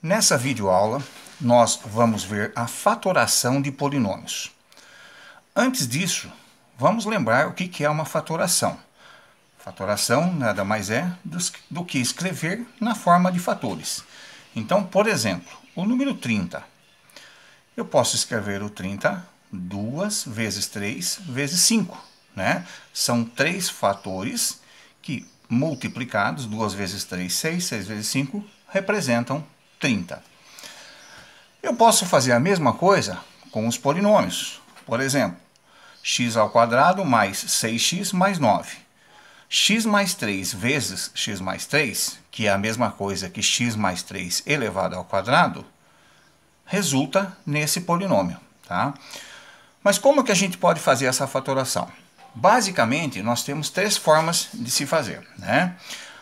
Nessa videoaula, nós vamos ver a fatoração de polinômios. Antes disso, vamos lembrar o que é uma fatoração. Fatoração nada mais é do que escrever na forma de fatores. Então, por exemplo, o número 30. Eu posso escrever o 30 2 vezes 3 vezes 5. Né? São 3 fatores que, multiplicados, 2 vezes 3, 6, 6 vezes 5, representam 30. Eu posso fazer a mesma coisa com os polinômios. Por exemplo, x ao quadrado mais 6x mais 9. X mais 3 vezes x mais 3, que é a mesma coisa que x mais 3 elevado ao quadrado, resulta nesse polinômio. Tá? Mas como que a gente pode fazer essa fatoração? Basicamente, nós temos 3 formas de se fazer. Né?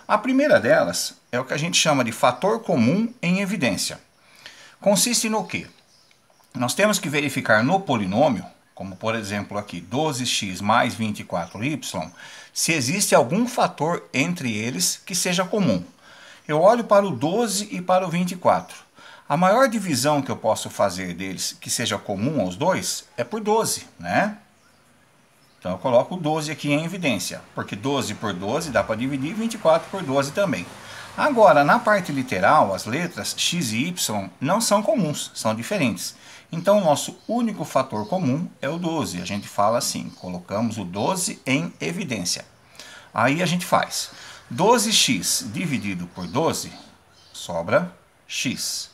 A primeira delas é o que a gente chama de fator comum em evidência. Consiste no quê? Nós temos que verificar no polinômio, como por exemplo aqui 12x mais 24y, se existe algum fator entre eles que seja comum. Eu olho para o 12 e para o 24. A maior divisão que eu posso fazer deles que seja comum aos dois é por 12, né? Então eu coloco o 12 aqui em evidência, porque 12 por 12 dá para dividir, 24 por 12 também. Agora, na parte literal, as letras x e y não são comuns, são diferentes. Então o nosso único fator comum é o 12. A gente fala assim, colocamos o 12 em evidência. Aí a gente faz 12x dividido por 12, sobra x.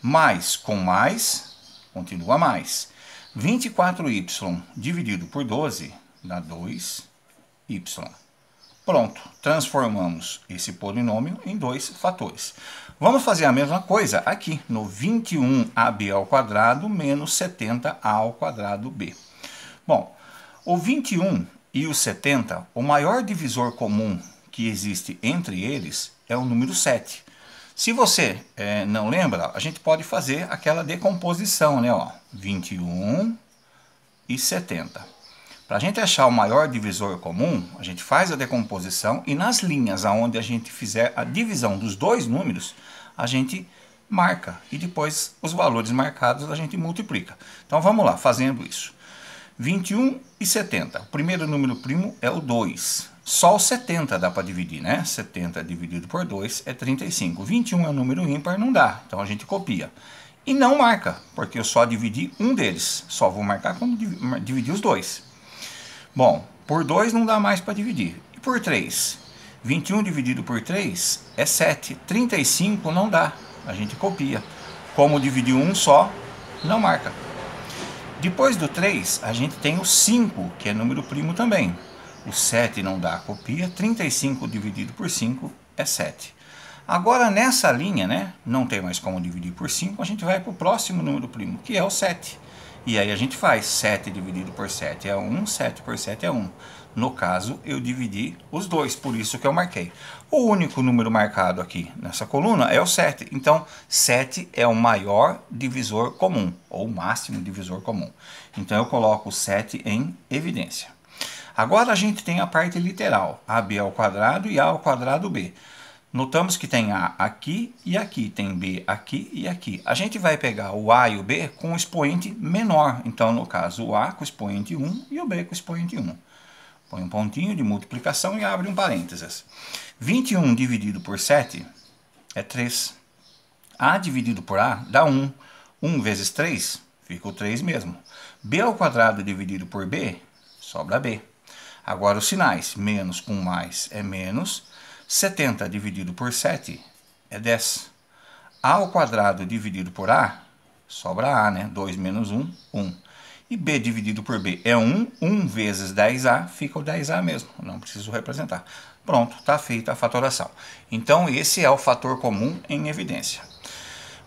Mais com mais, continua mais. 24y dividido por 12 dá 2y. Pronto, transformamos esse polinômio em 2 fatores. Vamos fazer a mesma coisa aqui, no 21ab ao quadrado menos 70a ao quadrado b. Bom, o 21 e o 70, o maior divisor comum que existe entre eles é o número 7. Se você não lembra, a gente pode fazer aquela decomposição, né? Ó, 21 e 70. Para a gente achar o maior divisor comum, a gente faz a decomposição e nas linhas onde a gente fizer a divisão dos dois números, a gente marca e depois os valores marcados a gente multiplica. Então vamos lá, fazendo isso. 21 e 70. O primeiro número primo é o 2. Só o 70 dá para dividir, né? 70 dividido por 2 é 35. 21 é um número ímpar, não dá. Então a gente copia. E não marca, porque eu só dividi um deles. Só vou marcar quando dividir os dois. Bom, por 2 não dá mais para dividir. E por 3? 21 dividido por 3 é 7. 35 não dá. A gente copia. Como dividir um só, não marca. Depois do 3, a gente tem o 5, que é número primo também. O 7 não dá, copia. 35 dividido por 5 é 7. Agora, nessa linha, né, não tem mais como dividir por 5, a gente vai para o próximo número primo, que é o 7. E aí a gente faz 7 dividido por 7 é 1, 7 por 7 é 1. No caso, eu dividi os dois, por isso que eu marquei. O único número marcado aqui nessa coluna é o 7. Então, 7 é o maior divisor comum, ou o máximo divisor comum. Então, eu coloco o 7 em evidência. Agora a gente tem a parte literal, ab ao quadrado e a ao quadrado b. Notamos que tem A aqui e aqui, tem B aqui e aqui. A gente vai pegar o A e o B com o expoente menor. Então, no caso, o A com o expoente 1 e o B com o expoente 1. Põe um pontinho de multiplicação e abre um parênteses. 21 dividido por 7 é 3. A dividido por A dá 1. 1 vezes 3 fica o 3 mesmo. B ao quadrado dividido por B, sobra B. Agora os sinais, menos com mais é menos. 70 dividido por 7 é 10. A ao quadrado dividido por A, sobra A, né? 2 menos 1, 1. E B dividido por B é 1. 1 vezes 10A fica o 10A mesmo. Não preciso representar. Pronto, está feita a fatoração. Então, esse é o fator comum em evidência.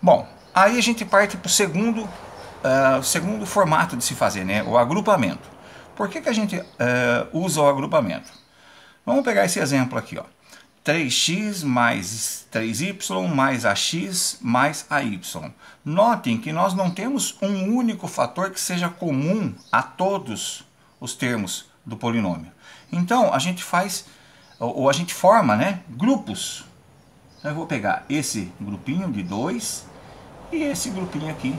Bom, aí a gente parte para o segundo formato de se fazer, né? O agrupamento. Por que a gente usa o agrupamento? Vamos pegar esse exemplo aqui, ó. 3x mais 3y mais ax mais ay. Notem que nós não temos um único fator que seja comum a todos os termos do polinômio. Então, a gente faz, a gente forma, né, grupos. Eu vou pegar esse grupinho de 2 e esse grupinho aqui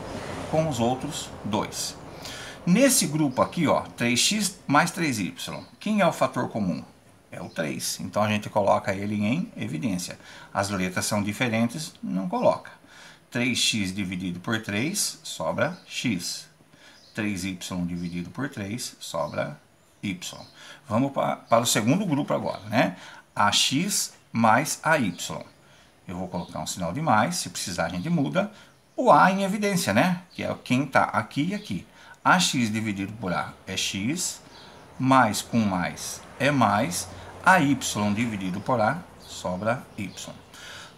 com os outros dois. Nesse grupo aqui, ó, 3x mais 3y, quem é o fator comum? É o 3, então a gente coloca ele em evidência. As letras são diferentes, não coloca. 3x dividido por 3 sobra x. 3y dividido por 3 sobra y. Vamos para o segundo grupo agora, né? AX mais AY. Eu vou colocar um sinal de mais, se precisar a gente muda. O A em evidência, né? Que é quem está aqui e aqui. AX dividido por A é x, mais com mais é mais, AY dividido por A sobra y.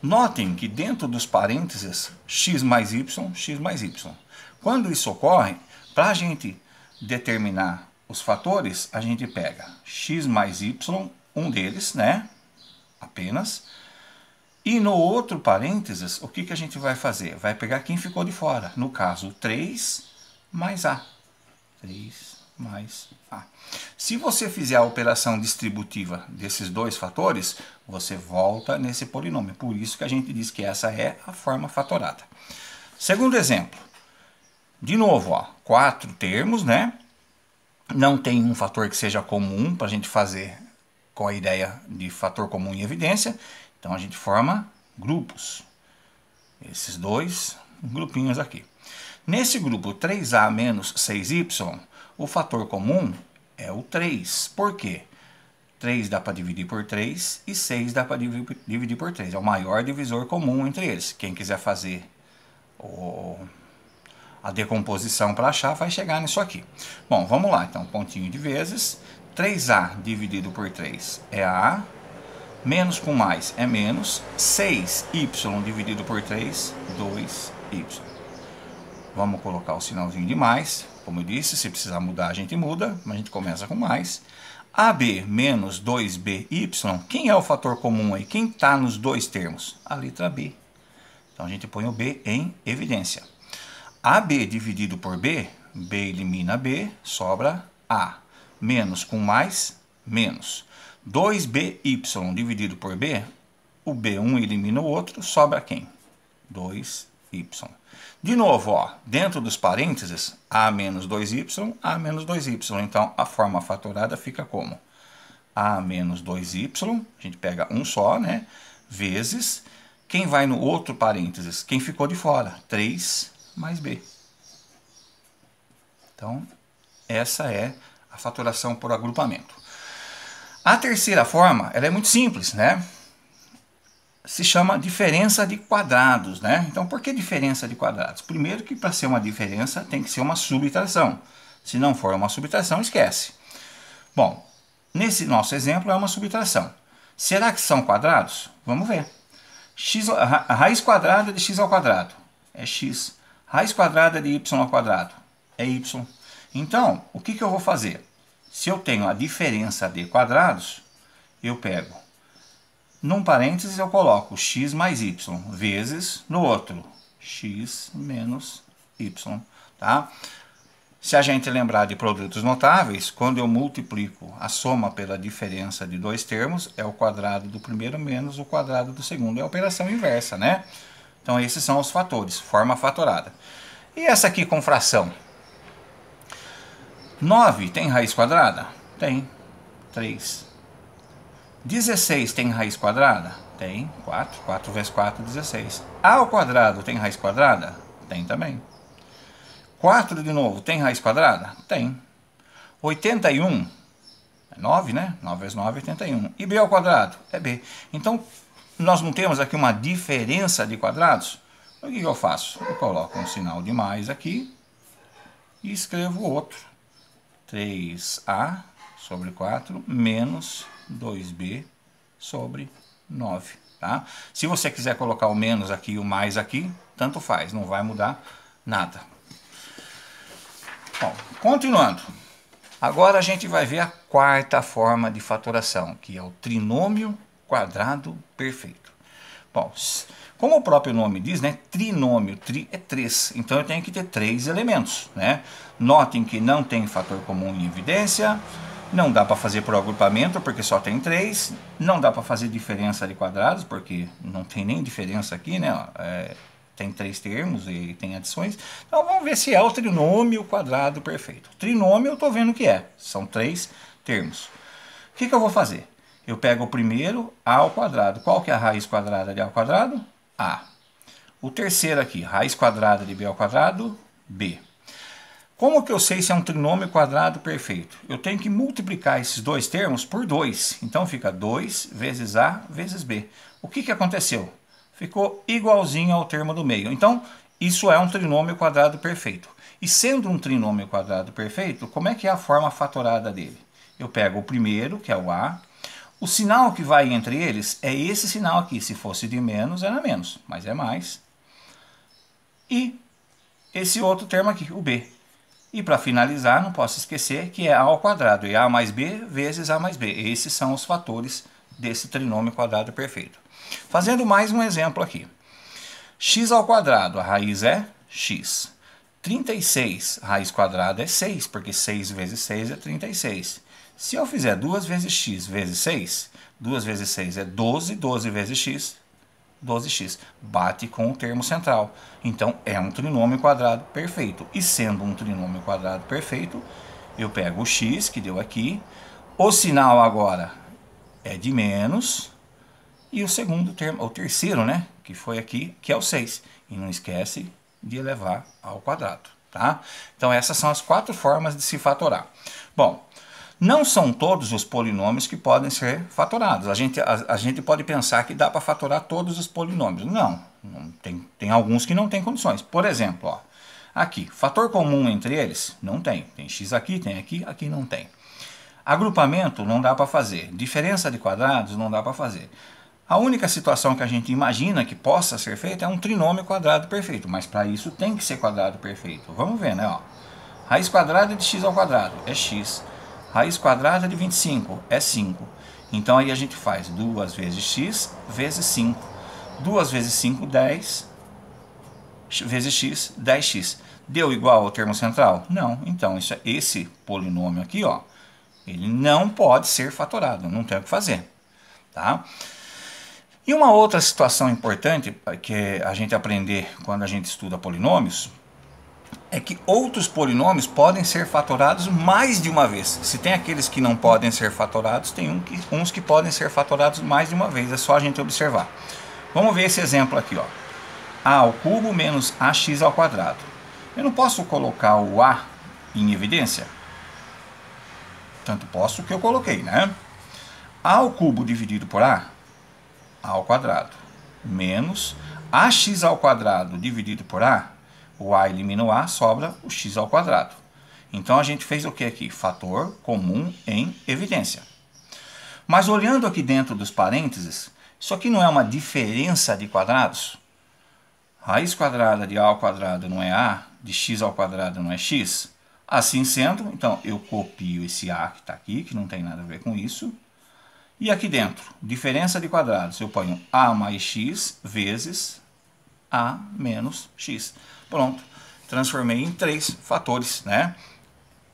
Notem que dentro dos parênteses, x mais y. Quando isso ocorre, para a gente determinar os fatores, a gente pega x mais y, um deles, né? Apenas. E no outro parênteses, o que a gente vai fazer? Vai pegar quem ficou de fora. No caso, 3 mais A. 3 mais A. Se você fizer a operação distributiva desses dois fatores, você volta nesse polinômio. Por isso que a gente diz que essa é a forma fatorada. Segundo exemplo. De novo, ó, 4 termos, né? Não tem um fator que seja comum para a gente fazer com a ideia de fator comum em evidência. Então a gente forma grupos. Esses dois grupinhos aqui. Nesse grupo 3A menos 6Y, o fator comum é o 3. Por quê? 3 dá para dividir por 3 e 6 dá para dividir por 3. É o maior divisor comum entre eles. Quem quiser fazer a decomposição para achar, vai chegar nisso aqui. Bom, vamos lá. Então, pontinho de vezes. 3A dividido por 3 é A. Menos com mais é menos. 6Y dividido por 3, 2Y. Vamos colocar o sinalzinho de mais. Como eu disse, se precisar mudar, a gente muda. Mas a gente começa com mais. AB menos 2BY. Quem é o fator comum aí? Quem está nos dois termos? A letra B. Então, a gente põe o B em evidência. AB dividido por B, B elimina B, sobra A. Menos com mais, menos. 2BY dividido por B, o B um elimina o outro, sobra quem? 2Y. De novo, ó, dentro dos parênteses, A menos 2Y, A menos 2Y. Então, a forma fatorada fica como? A menos 2Y, a gente pega um só, né? Vezes, quem vai no outro parênteses? Quem ficou de fora? 3 mais B. Então, essa é a fatoração por agrupamento. A terceira forma, ela é muito simples, né? Se chama diferença de quadrados, né? Então, por que diferença de quadrados? Primeiro que para ser uma diferença tem que ser uma subtração. Se não for uma subtração, esquece. Bom, nesse nosso exemplo é uma subtração. Será que são quadrados? Vamos ver. A raiz quadrada de x ao quadrado é x. Raiz quadrada de y ao quadrado é y. Então, o que eu vou fazer? Se eu tenho a diferença de quadrados, eu pego, num parênteses eu coloco x mais y, vezes no outro, x menos y. Tá? Se a gente lembrar de produtos notáveis, quando eu multiplico a soma pela diferença de dois termos, é o quadrado do primeiro menos o quadrado do segundo. É a operação inversa, né? Então, esses são os fatores, forma fatorada. E essa aqui com fração? 9 tem raiz quadrada? Tem. 3. 16 tem raiz quadrada? Tem. 4. 4 vezes 4, 16. A ao quadrado tem raiz quadrada? Tem também. 4 de novo, tem raiz quadrada? Tem. 81 é 9, né? 9 vezes 9 é 81. E B ao quadrado? É B. Então, nós não temos aqui uma diferença de quadrados? O que eu faço? Eu coloco um sinal de mais aqui e escrevo outro. 3A sobre 4 menos 2B sobre 9. Tá? Se você quiser colocar o menos aqui e o mais aqui, tanto faz, não vai mudar nada. Bom, continuando. Agora a gente vai ver a quarta forma de fatoração, que é o trinômio quadrado perfeito. Bom, como o próprio nome diz, né, trinômio, tri é 3, então eu tenho que ter 3 elementos, né? Notem que não tem fator comum em evidência, não dá para fazer por agrupamento, porque só tem 3, não dá para fazer diferença de quadrados, porque não tem nem diferença aqui, né? Tem 3 termos e tem adições. Então vamos ver se é o trinômio quadrado perfeito. Trinômio eu estou vendo que é. São 3 termos. O que eu vou fazer? Eu pego o primeiro, a ao quadrado. Qual que é a raiz quadrada de a ao quadrado? A. O terceiro aqui, raiz quadrada de b ao quadrado, b. Como que eu sei se é um trinômio quadrado perfeito? Eu tenho que multiplicar esses dois termos por 2. Então fica 2 vezes a vezes b. O que aconteceu? Ficou igualzinho ao termo do meio. Então, isso é um trinômio quadrado perfeito. E sendo um trinômio quadrado perfeito, como é que é a forma fatorada dele? Eu pego o primeiro, que é o a. O sinal que vai entre eles é esse sinal aqui. Se fosse de menos, era menos, mas é mais. E esse outro termo aqui, o b. E para finalizar, não posso esquecer que é a ao quadrado, é a mais b vezes a mais b. Esses são os fatores desse trinômio quadrado perfeito. Fazendo mais um exemplo aqui. X ao quadrado, a raiz é x. 36, a raiz quadrada é 6, porque 6 vezes 6 é 36. Se eu fizer 2 vezes x vezes 6, 2 vezes 6 é 12, 12 vezes x, 12x. Bate com o termo central. Então, é um trinômio quadrado perfeito. E sendo um trinômio quadrado perfeito, eu pego o x, que deu aqui. O sinal agora é de menos. E o segundo termo, o terceiro, né? Que foi aqui, que é o 6. E não esquece de elevar ao quadrado, tá? Então, essas são as 4 formas de se fatorar. Bom, não são todos os polinômios que podem ser fatorados. A gente pode pensar que dá para fatorar todos os polinômios. Não, tem alguns que não tem condições. Por exemplo, ó, aqui, fator comum entre eles? Não tem. Tem x aqui, aqui não tem. Agrupamento não dá para fazer. Diferença de quadrados não dá para fazer. A única situação que a gente imagina que possa ser feita é um trinômio quadrado perfeito. Mas para isso tem que ser quadrado perfeito. Vamos ver, né? Ó. Raiz quadrada de x ao quadrado é x. Raiz quadrada de 25 é 5. Então aí a gente faz 2 vezes x vezes 5. 2 vezes 5, 10. Vezes x, 10x. Deu igual ao termo central? Não. Então esse polinômio aqui, ó, ele não pode ser fatorado. Não tem o que fazer. Tá? E uma outra situação importante que a gente aprender quando a gente estuda polinômios é que outros polinômios podem ser fatorados mais de uma vez. Se tem aqueles que não podem ser fatorados, tem uns que podem ser fatorados mais de uma vez. É só a gente observar. Vamos ver esse exemplo aqui, ó. A ao cubo menos ax ao quadrado. Eu não posso colocar o a em evidência? Tanto posso que eu coloquei, né? A ao cubo dividido por a ao quadrado, menos ax ao quadrado dividido por a, o a elimina o a, sobra o x ao quadrado. Então a gente fez o que aqui? Fator comum em evidência. Mas olhando aqui dentro dos parênteses, isso aqui não é uma diferença de quadrados? Raiz quadrada de a ao quadrado não é a, de x ao quadrado não é x? Assim sendo, então eu copio esse a que está aqui, que não tem nada a ver com isso. E aqui dentro, diferença de quadrados, eu ponho a mais x vezes a menos x. Pronto, transformei em 3 fatores, né?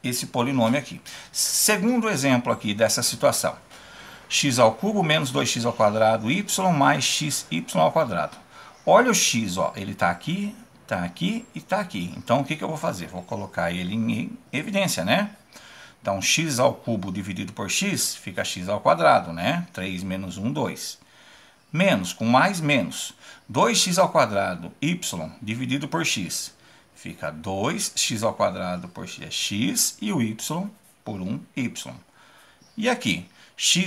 Esse polinômio aqui. Segundo exemplo aqui dessa situação. X ao cubo menos 2x ao quadrado y mais xy ao quadrado. Olha o x, ó, ele está aqui e está aqui. Então, o que eu vou fazer? Vou colocar ele em evidência, né? Então, x ao cubo dividido por x fica x ao quadrado, né? 3 menos 1, 2. Menos, com mais, menos. 2x ao quadrado, y, dividido por x. Fica 2x ao quadrado por x é x e o y por 1y. E aqui, xy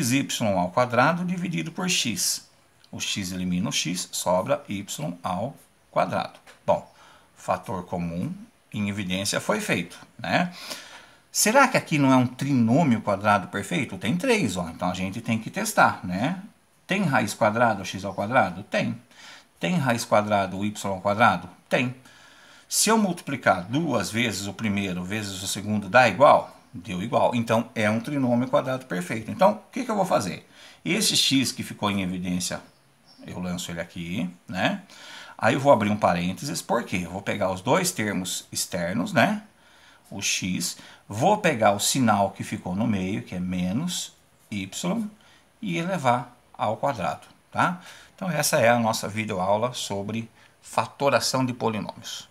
ao quadrado dividido por x. O x elimina o x, sobra y ao quadrado. Bom, fator comum em evidência foi feito, né? Será que aqui não é um trinômio quadrado perfeito? Tem 3, ó. Então a gente tem que testar, né? Tem raiz quadrada o x ao quadrado? Tem. Tem raiz quadrada o y ao quadrado? Tem. Se eu multiplicar 2 vezes o primeiro vezes o segundo, dá igual? Deu igual. Então é um trinômio quadrado perfeito. Então o que eu vou fazer? Esse x que ficou em evidência, eu lanço ele aqui, né? Aí eu vou abrir um parênteses, por quê? Eu vou pegar os dois termos externos, né? O x, vou pegar o sinal que ficou no meio, que é menos y, e elevar ao quadrado, tá? Então essa é a nossa videoaula sobre fatoração de polinômios.